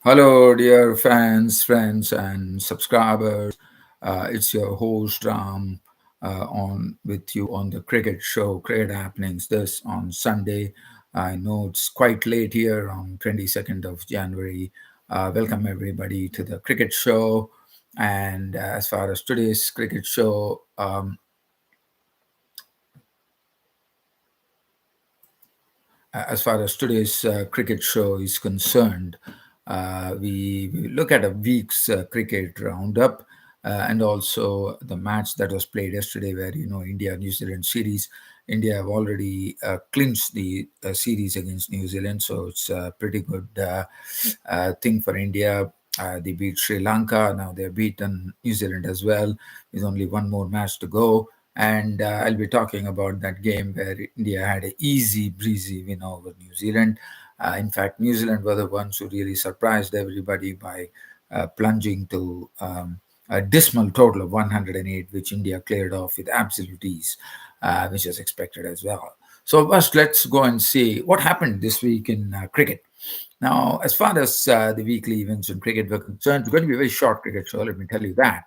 Hello, dear fans, friends, and subscribers. It's your host Ram on with you on the cricket show, Cricket Happenings. This on Sunday. I know it's quite late here on 22nd of January. Welcome everybody to the cricket show. And as far as today's cricket show, as far as today's cricket show is concerned, we look at a week's cricket roundup and also the match that was played yesterday, where India New Zealand series. India have already clinched the series against New Zealand, so it's a pretty good thing for India. They beat Sri Lanka. Now they're beaten New Zealand as well. There's only one more match to go. And I'll be talking about that game where India had an easy breezy win over New Zealand. In fact, New Zealand were the ones who really surprised everybody by plunging to a dismal total of 108, which India cleared off with absolute ease, which was expected as well. So first, let's go and see what happened this week in cricket. Now, as far as the weekly events in cricket were concerned, it's going to be a very short cricket show, let me tell you that.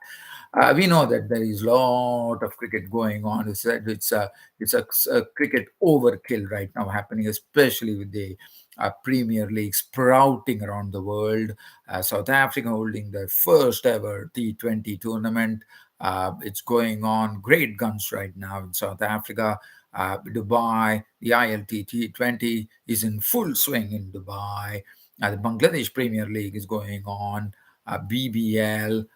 We know that there is a lot of cricket going on. It's a cricket overkill right now happening, especially with the Premier League sprouting around the world. South Africa holding their first ever T20 tournament. It's going on great guns right now in South Africa. Dubai, the ILT T20 is in full swing in Dubai. The Bangladesh Premier League is going on. BBL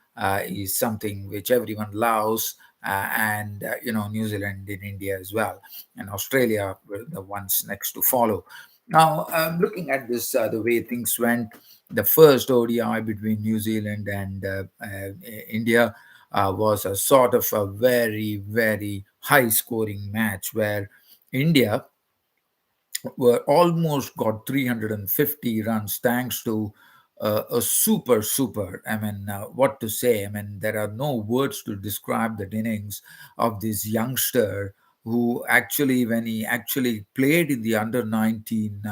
is something which everyone loves, and New Zealand in India as well, and Australia were the ones next to follow. Now, looking at this, the way things went, the first ODI between New Zealand and India was a sort of a very, very high scoring match where India were almost got 350 runs thanks to a super. I mean, what to say? I mean, there are no words to describe the innings of this youngster who actually, when he actually played in the under 19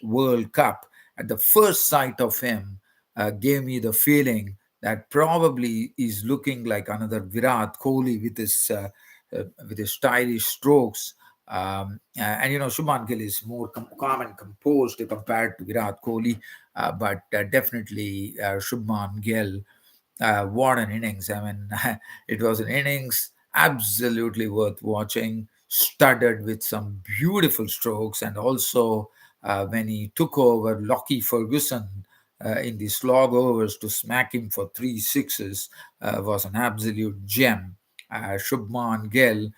World Cup, at the first sight of him, gave me the feeling that probably is looking like another Virat Kohli with his stylish strokes. And Shubman Gill is more calm and composed compared to Virat Kohli, but definitely Shubman Gill, what an innings! I mean, it was an innings absolutely worth watching, studded with some beautiful strokes, and also when he took over Lockie Ferguson in the slog overs to smack him for three sixes was an absolute gem. Shubman Gill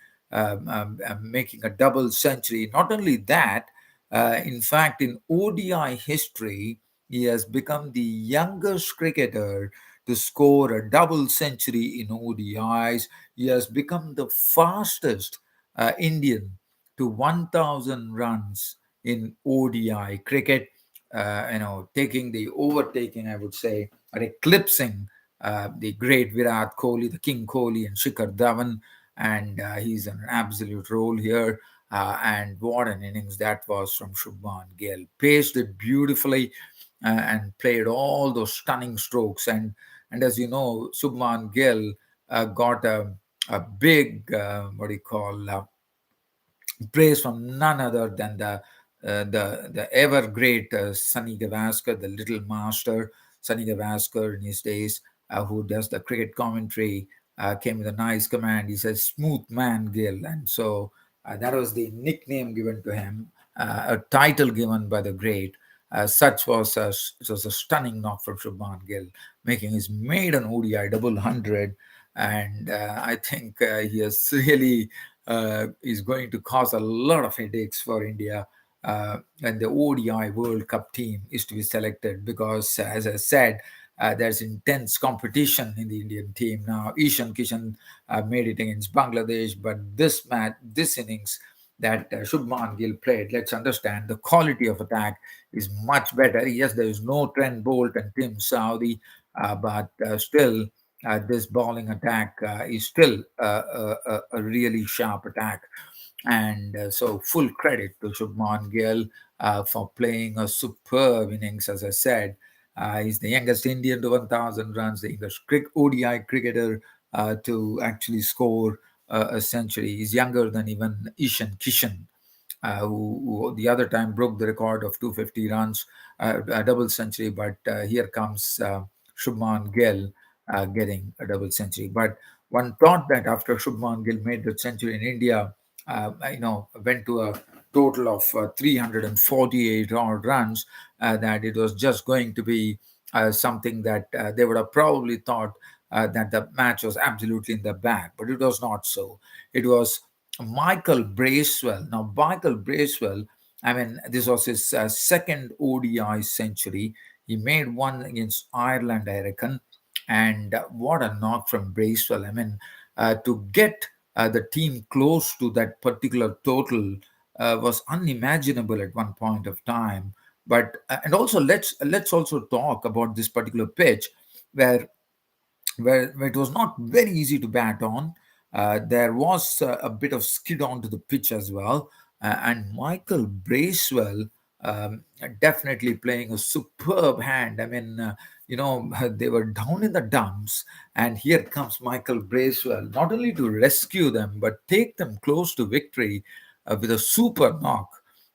making a double century. Not only that, in fact, in ODI history, he has become the youngest cricketer to score a double century in ODIs. He has become the fastest Indian to 1,000 runs in ODI cricket. Overtaking, I would say, or eclipsing the great Virat Kohli, the King Kohli, and Shikhar Dhawan, and he's an absolute role here. And what an innings that was from Shubman Gill. Paced it beautifully and played all those stunning strokes. And as you know, Shubman Gill got a big, what do you call, praise from none other than the ever great Sunny Gavaskar, the little master Sunny Gavaskar in his days, who does the cricket commentary, came with a nice command. He says, "Smooth man, Gill," and so that was the nickname given to him, a title given by the great. It was a stunning knock from Shubman Gill, making his maiden ODI double hundred, and I think he has really is going to cause a lot of headaches for India when the ODI World Cup team is to be selected because, as I said, there's intense competition in the Indian team now. Ishan Kishan made it against Bangladesh, but this innings that Shubman Gill played, let's understand the quality of attack is much better. Yes, there is no Trent Bolt and Tim Saudi, but still this bowling attack is still a really sharp attack. And so, full credit to Shubman Gill for playing a superb innings, as I said. He's the youngest Indian to 1,000 runs, the youngest ODI cricketer to actually score a century. He's younger than even Ishan Kishan, who the other time broke the record of 250 runs, a double century. But here comes Shubman Gill getting a double century. But one thought that after Shubman Gill made the century in India, went to a total of 348 odd runs, that it was just going to be something that they would have probably thought that the match was absolutely in the bag. But it was not so. It was Michael Bracewell. Now, Michael Bracewell, I mean, this was his second ODI century. He made one against Ireland, I reckon. And what a knock from Bracewell. I mean, to get the team close to that particular total was unimaginable at one point of time. But and also let's also talk about this particular pitch where where it was not very easy to bat on. There was a bit of skid onto the pitch as well. And Michael Bracewell definitely playing a superb hand. I mean, they were down in the dumps, and here comes Michael Bracewell, not only to rescue them, but take them close to victory with a super knock.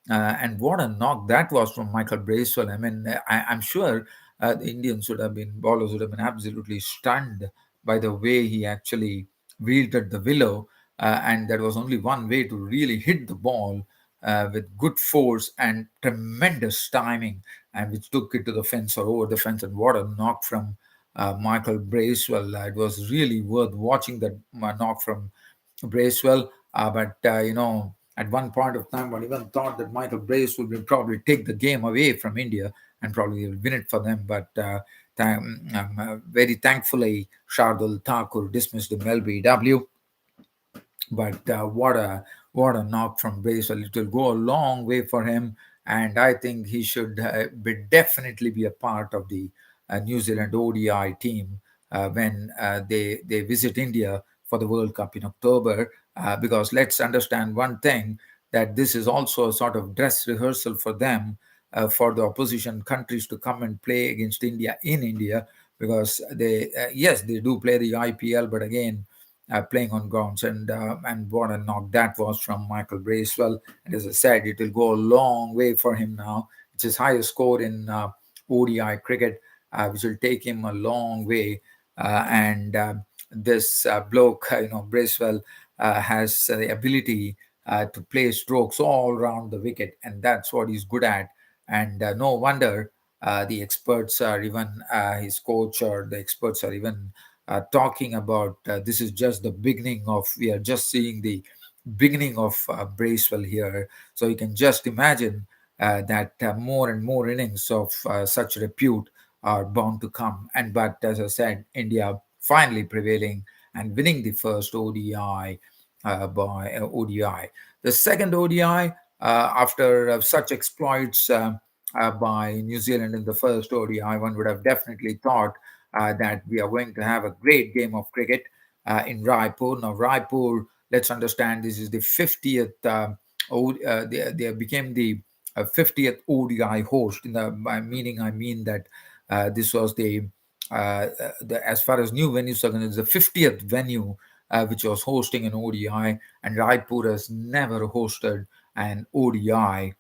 And what a knock that was from Michael Bracewell. I mean, I'm sure the Indians would have been, bowlers would have been absolutely stunned by the way he actually wielded the willow. And there was only one way to really hit the ball with good force and tremendous timing, and which took it to the fence or over the fence. And what a knock from Michael Bracewell. It was really worth watching that knock from Bracewell. But at one point of time, one even thought that Michael Bracewell would probably take the game away from India and probably win it for them. But very thankfully, Shardul Thakur dismissed him LBW. But what a knock from Bracewell. It will go a long way for him, and I think he should definitely be a part of the New Zealand ODI team when they visit India for the World Cup in October. Because let's understand one thing, that this is also a sort of dress rehearsal for them, for the opposition countries to come and play against India in India, because they yes, they do play the IPL, but again, playing on grounds. And what a knock that was from Michael Bracewell. And as I said, it will go a long way for him now. It's his highest score in ODI cricket, which will take him a long way. And this bloke, Bracewell, has the ability to play strokes all around the wicket, and that's what he's good at. And no wonder the experts are even his coach, or the experts are even talking about this is just the beginning of, we are just seeing the beginning of Bracewell here. So you can just imagine that more and more innings of such repute are bound to come. And but as I said, India finally prevailing and winning the first ODI by ODI. The second ODI, after such exploits by New Zealand in the first ODI, one would have definitely thought that we are going to have a great game of cricket in Raipur. Now, Raipur, let's understand, this is the 50th, they became the 50th ODI host. By meaning, I mean that this was as far as new venues are concerned, it's the 50th venue which was hosting an ODI, and Raipur has never hosted an ODI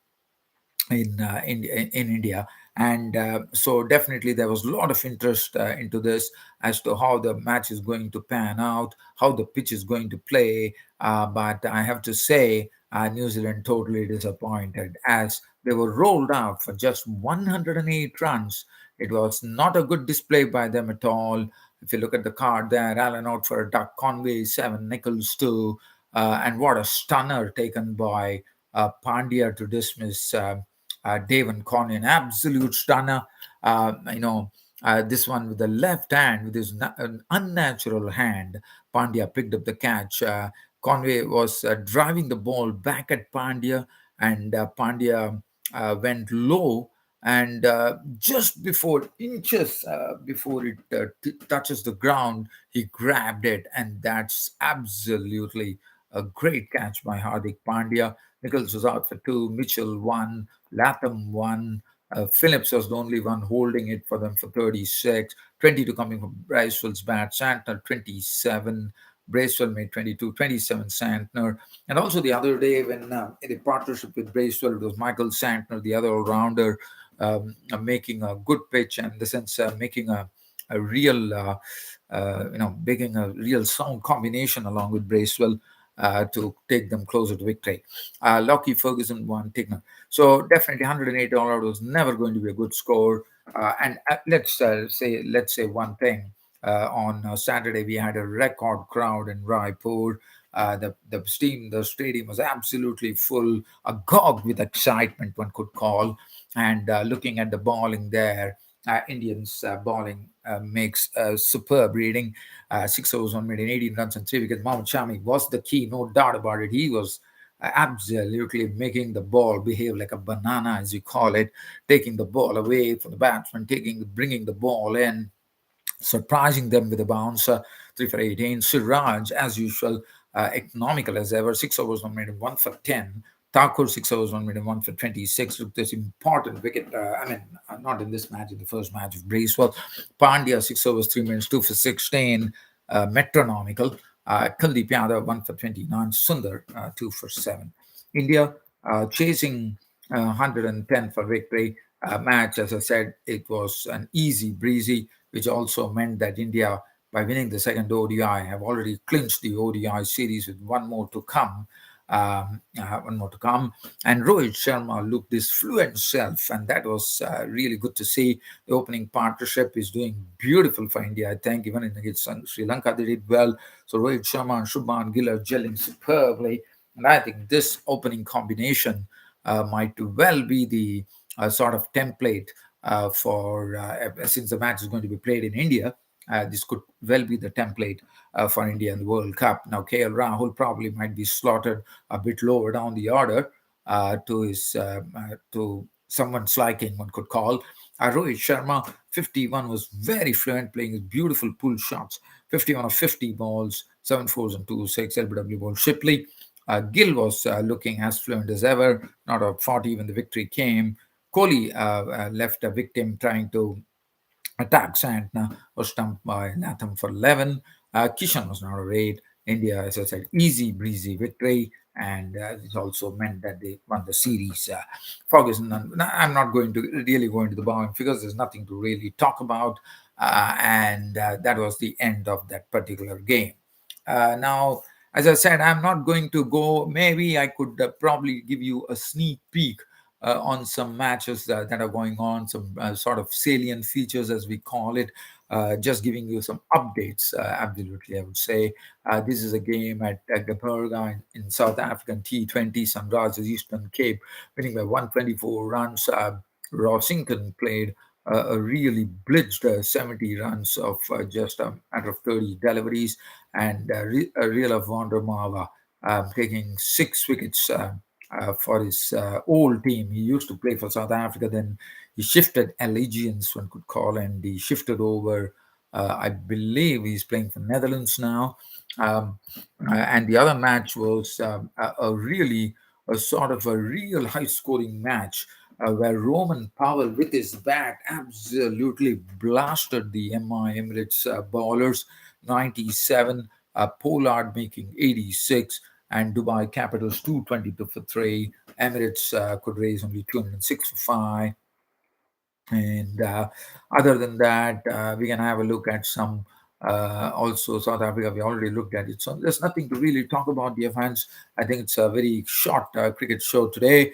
in India. And so definitely there was a lot of interest into this, as to how the match is going to pan out, how the pitch is going to play. But I have to say, New Zealand totally disappointed, as they were rolled out for just 108 runs. It was not a good display by them at all. If you look at the card there, Allen out for a duck, Conway 7, Nichols 2, and what a stunner taken by Pandya to dismiss Devon Conway, an absolute stunner. This one with the left hand, with his an unnatural hand, Pandya picked up the catch. Conway was driving the ball back at Pandya, and Pandya went low, and just before inches before it touches the ground, he grabbed it, and that's absolutely a great catch by Hardik Pandya. Nichols was out for two, Mitchell one, Latham one, Phillips was the only one holding it for them for 36. 22 coming from Bracewell's bat. Santner 27. Bracewell made 22, 27 Santner. And also the other day when in a partnership with Bracewell, it was Michael Santner, the other all-rounder, making a good pitch, and in the sense making a real, making a real sound combination along with Bracewell to take them closer to victory. Lockie Ferguson won Tigner. So definitely $108 was never going to be a good score. And let's say one thing. On Saturday, we had a record crowd in Raipur. The stadium was absolutely full, agog with excitement, one could call. And looking at the bowling there, Indians bowling makes a superb reading. 6 overs, 1 minute, 18 runs, and 3 wickets. Mohammad Shami was the key, no doubt about it. He was absolutely making the ball behave like a banana, as you call it, taking the ball away from the batsman, bringing the ball in, surprising them with a bounce. 3 for 18. Siraj, as usual, economical as ever. 6 overs, 1 minute, 1 for 10. Thakur, 6 overs, 1 minute, 1 for 26. Took this important wicket. Not in this match, in the first match of Bracewell. Pandya, 6 overs, 3 minutes, 2 for 16. Metronomical. Kuldeep Yadav, 1 for 29. Sundar, 2 for 7. India chasing 110 for victory. Match, as I said, it was an easy breezy, which also meant that India, by winning the second ODI, have already clinched the ODI series with one more to come. And Rohit Sharma looked his fluent self, and that was really good to see. The opening partnership is doing beautiful for India, I think. Even against Sri Lanka, they did well. So Rohit Sharma and Shubman Gill are gelling superbly, and I think this opening combination might well be the sort of template for since the match is going to be played in India. This could well be the template for India in the World Cup. Now, KL Rahul probably might be slotted a bit lower down the order to someone's liking, one could call. Rohit Sharma, 51, was very fluent, playing his beautiful pull shots. 51 of 50 balls, 7 fours and 2 6 LBW ball. Shipley, Gill was looking as fluent as ever, not a 40 when the victory came. Kohli left a victim trying to attack. Santner was stumped by Latham for 11. Kishan was not a raid. India, as I said, easy breezy victory, and it also meant that they won the series. Ferguson, I'm not going to really go into the bowling figures. There's nothing to really talk about, and that was the end of that particular game. Now, as I said, I'm not going to go. Maybe I could probably give you a sneak peek on some matches that are going on, some sort of salient features, as we call it. Just giving you some updates, absolutely, I would say. This is a game at Gapurga in South African T20, Sunrisers Eastern Cape, winning by 124 runs. Rossington played a really blitzed 70 runs of just a matter of 30 deliveries, and Real Vandermava taking 6 wickets for his old team. He used to play for South Africa, then he shifted allegiance, one could call, and he shifted over. I believe he's playing for Netherlands now. And the other match was a sort of a real high scoring match where Roman Powell, with his bat, absolutely blasted the MI Emirates bowlers. 97, Pollard making 86, and Dubai Capitals 222 for 3. Emirates could raise only 206 for 5. And other than that, we can have a look at some. Also, South Africa, we already looked at it. So there's nothing to really talk about, dear fans. I think it's a very short cricket show today.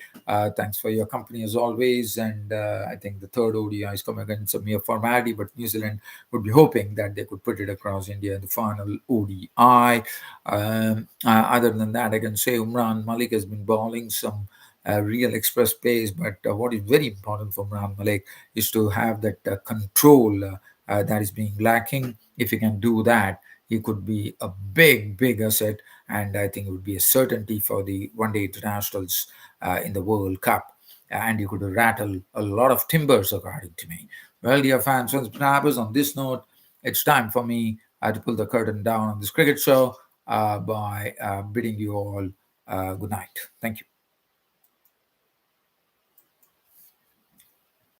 Thanks for your company as always. And I think the third ODI is coming against a mere formality, but New Zealand would be hoping that they could put it across India in the final ODI. Other than that, I can say Umran Malik has been bowling some real express pace, but what is very important for Umran Malik is to have that control that is being lacking. If he can do that, he could be a big, big asset, and I think it would be a certainty for the one-day internationals in the World Cup. And you could rattle a lot of timbers, according to me. Well, dear fans, subscribers, on this note, it's time for me to pull the curtain down on this cricket show by bidding you all good night. Thank you.